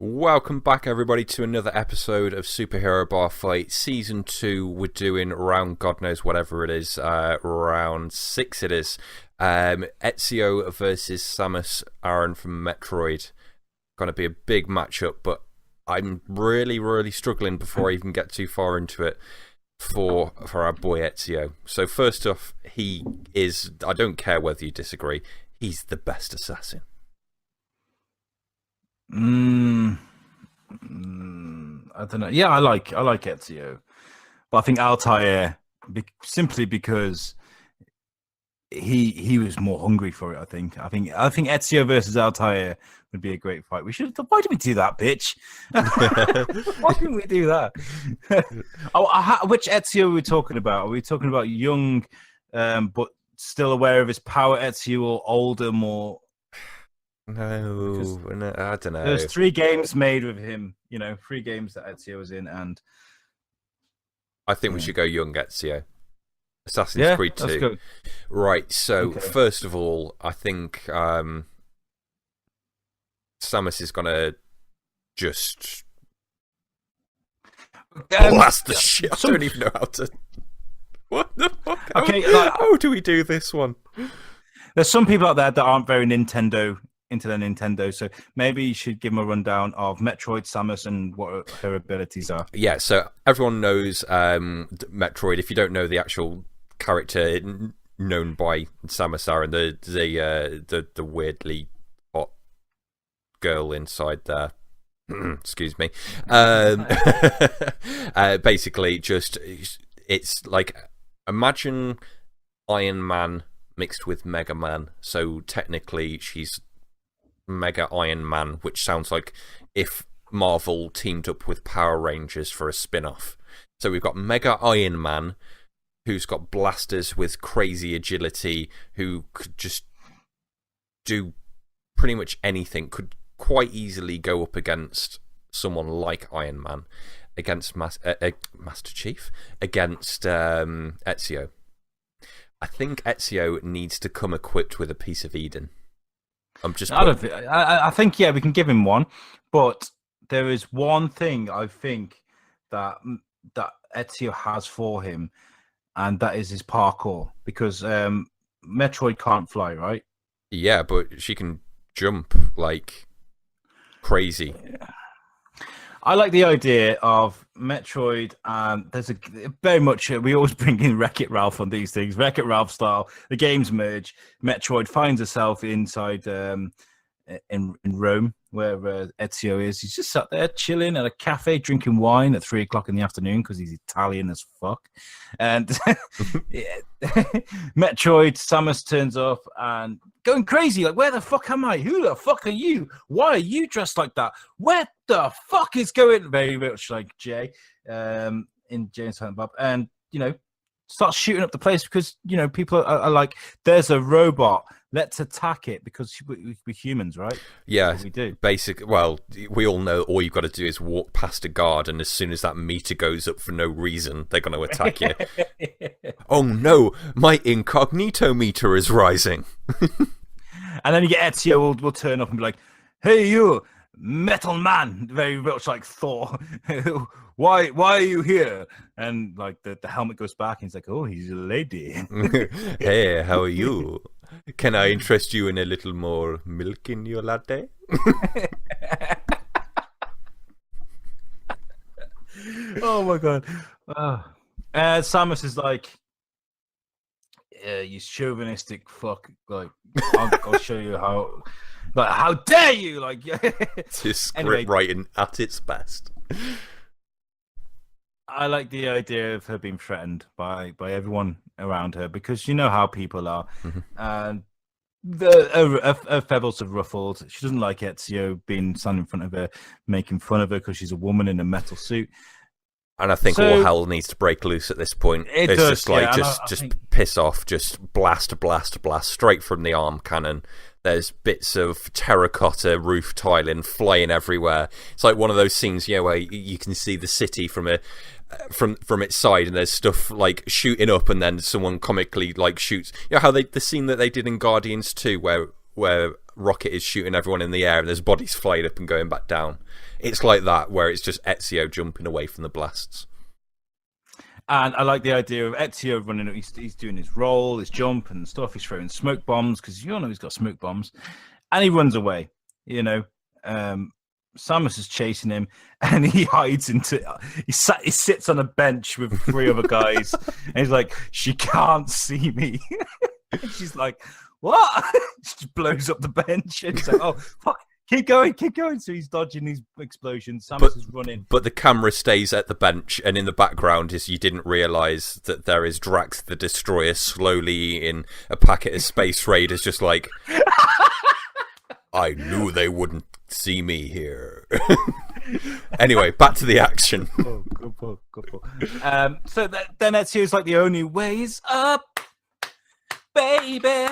Welcome back, everybody, to another episode of Superhero Bar Fight Season 2. We're doing round God knows whatever it is, round 6 it is. Ezio versus Samus Aran from Metroid. Going to be a big matchup, but I'm really struggling before I even get too far into it for our boy Ezio. So first off, he is, I don't care whether you disagree, he's the best assassin. I don't know. Yeah, I like Ezio, but I think Altair simply because he was more hungry for it. I think Ezio versus Altair would be a great fight. Why did we do that, bitch? Why didn't we do that? Which Ezio are we talking about? Are we talking about young, but still aware of his power Ezio, or older, more? No, I don't know. There's 3 games made with him, 3 games that Ezio was in, and I think we should go young Ezio. Assassin's Creed 2. Let's go. Right, so first of all, I think Samus is going to just blast the shit. I don't even know how to... What the fuck? How do we do this one? There's some people out there that aren't very into their Nintendo, so maybe you should give them a rundown of Metroid, Samus, and what her abilities are. Yeah, so everyone knows Metroid. If you don't know the actual character known by Samus Aran, the weirdly hot girl inside there. Excuse me. Basically, just it's like, imagine Iron Man mixed with Mega Man. So technically, she's Mega Iron Man, which sounds like if Marvel teamed up with Power Rangers for a spin-off. So we've got Mega Iron Man, who's got blasters with crazy agility, who could just do pretty much anything, could quite easily go up against someone like Iron Man, against Master Chief, against Ezio. I think Ezio needs to come equipped with a piece of Eden. I think we can give him one, but there is one thing I think that Ezio has for him, and that is his parkour, because Metroid can't fly, right? Yeah, but she can jump like crazy. Yeah. I like the idea of Metroid, and there's a very much we always bring in Wreck-It Ralph on these things, Wreck-It Ralph style. The games merge. Metroid finds herself inside in Rome, where Ezio is. He's just sat there chilling at a cafe, drinking wine at 3:00 in the afternoon because he's Italian as fuck. And Metroid, Samus turns up and going crazy, like, where the fuck am I? Who the fuck are you? Why are you dressed like that? Where the fuck is going? Very much like Jay in Jay and Silent Bob. And, starts shooting up the place because, people are like, there's a robot. Let's attack it, because we're humans, right? Yeah, we do. Well, we all know all you've got to do is walk past a guard, and as soon as that meter goes up for no reason, they're going to attack you. Oh no, my incognito meter is rising. And then you get Ezio will turn up and be like, hey, you, metal man, very much like Thor. Why are you here? And like the helmet goes back, and he's like, oh, he's a lady. Hey, how are you? Can I interest you in a little more milk in your latte? Oh my god. Samus is like, you chauvinistic fuck. Like, I'll show you how. Like, how dare you? Like, Just script writing at its best. I like the idea of her being threatened by everyone around her, because you know how people are. Mm-hmm. And her feathers have ruffled. She doesn't like Ezio being standing in front of her, making fun of her because she's a woman in a metal suit. And I think all hell needs to break loose at this point. It's does, just like, yeah, just piss off, just blast, straight from the arm cannon. There's bits of terracotta roof tiling flying everywhere. It's like one of those scenes, where you can see the city from its side, and there's stuff like shooting up, and then someone comically like shoots. You know how the scene that they did in Guardians 2, where Rocket is shooting everyone in the air and there's bodies flying up and going back down. It's like that, where it's just Ezio jumping away from the blasts. And I like the idea of Ezio running. He's doing his roll, his jump, and stuff. He's throwing smoke bombs because you all know he's got smoke bombs, and he runs away. Samus is chasing him, and he hides into. He sits on a bench with 3 other guys, and he's like, "She can't see me." And she's like, "What?" She blows up the bench, and he's like, "Oh fuck." Keep going. So he's dodging these explosions. Samus is running. But the camera stays at the bench, and in the background is you didn't realise that there is Drax the Destroyer slowly in a packet of Space Raiders, just like, I knew they wouldn't see me here. Anyway, back to the action. Good pull. So then Ezio's like, the only way is up, baby.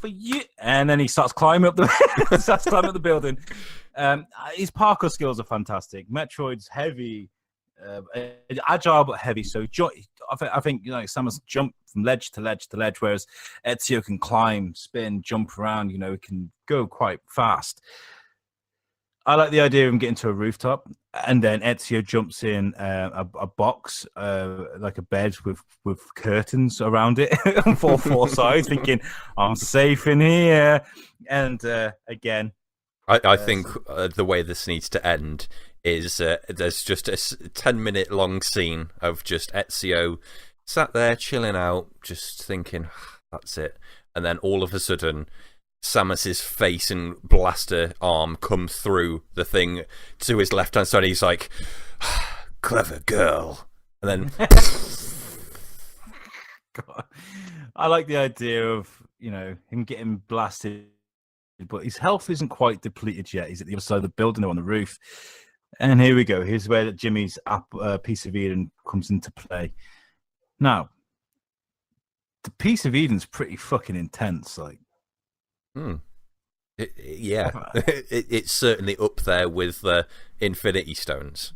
For you, and then he starts climbing up the building. His parkour skills are fantastic. Metroid's heavy, agile but heavy. So I think Samus jump from ledge to ledge to ledge, whereas Ezio can climb, spin, jump around. He can go quite fast. I like the idea of him getting to a rooftop, and then Ezio jumps in a box, like a bed with curtains around it on four sides, thinking, I'm safe in here. And again... I think the way this needs to end is there's just a 10-minute long scene of just Ezio sat there chilling out, just thinking, that's it. And then all of a sudden... Samus's face and blaster arm come through the thing to his left-hand side. He's like, clever girl. And then... God. I like the idea of, him getting blasted, but his health isn't quite depleted yet. He's at the other side of the building or on the roof. And here we go. Here's where Jimmy's Piece of Eden comes into play. Now, the Piece of Eden's pretty fucking intense, like. It's certainly up there with the Infinity Stones.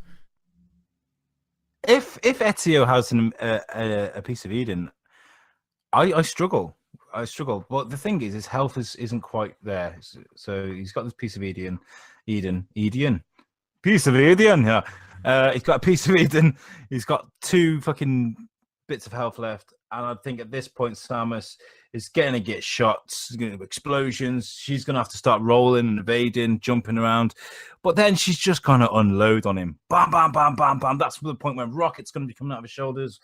If Ezio has a Piece of Eden, I struggle. But the thing is, his health isn't quite there. So he's got this Piece of Eden. Piece of Eden, yeah. He's got a Piece of Eden. He's got 2 fucking bits of health left. And I think at this point, Samus is going to get shots, explosions. She's going to have to start rolling and evading, jumping around. But then she's just going to unload on him. Bam, bam, bam, bam, bam. That's the point when Rocket's going to be coming out of his shoulders.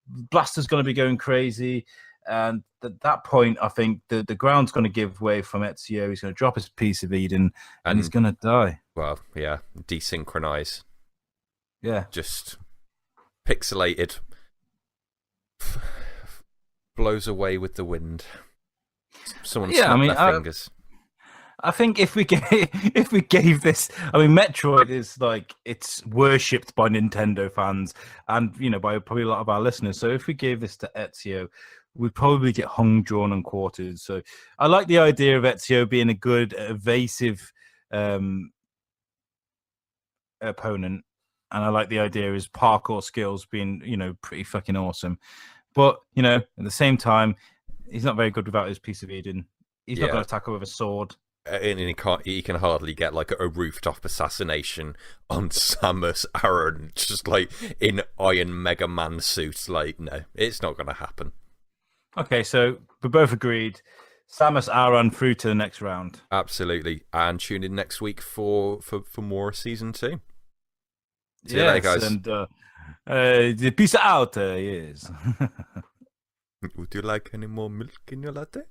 Blaster's going to be going crazy. And at that point, I think the ground's going to give way from Ezio. He's going to drop his Piece of Eden and he's going to die. Well, yeah, desynchronize. Yeah. Just pixelated. Blows away with the wind. Someone snapped their fingers. I think if we gave this, Metroid is like, it's worshipped by Nintendo fans and by probably a lot of our listeners. So if we gave this to Ezio, we'd probably get hung, drawn, and quartered. So I like the idea of Ezio being a good, evasive opponent, and I like the idea of his parkour skills being pretty fucking awesome. But, at the same time, he's not very good without his Piece of Eden. He's not going to tackle with a sword. And he can hardly get like a rooftop assassination on Samus Aran, just like in Iron Mega Man suit. Like, no, it's not going to happen. Okay, so we're both agreed. Samus Aran through to the next round. Absolutely. And tune in next week for more season 2. See you later, guys. And the pizza out, yes. Would you like any more milk in your latte?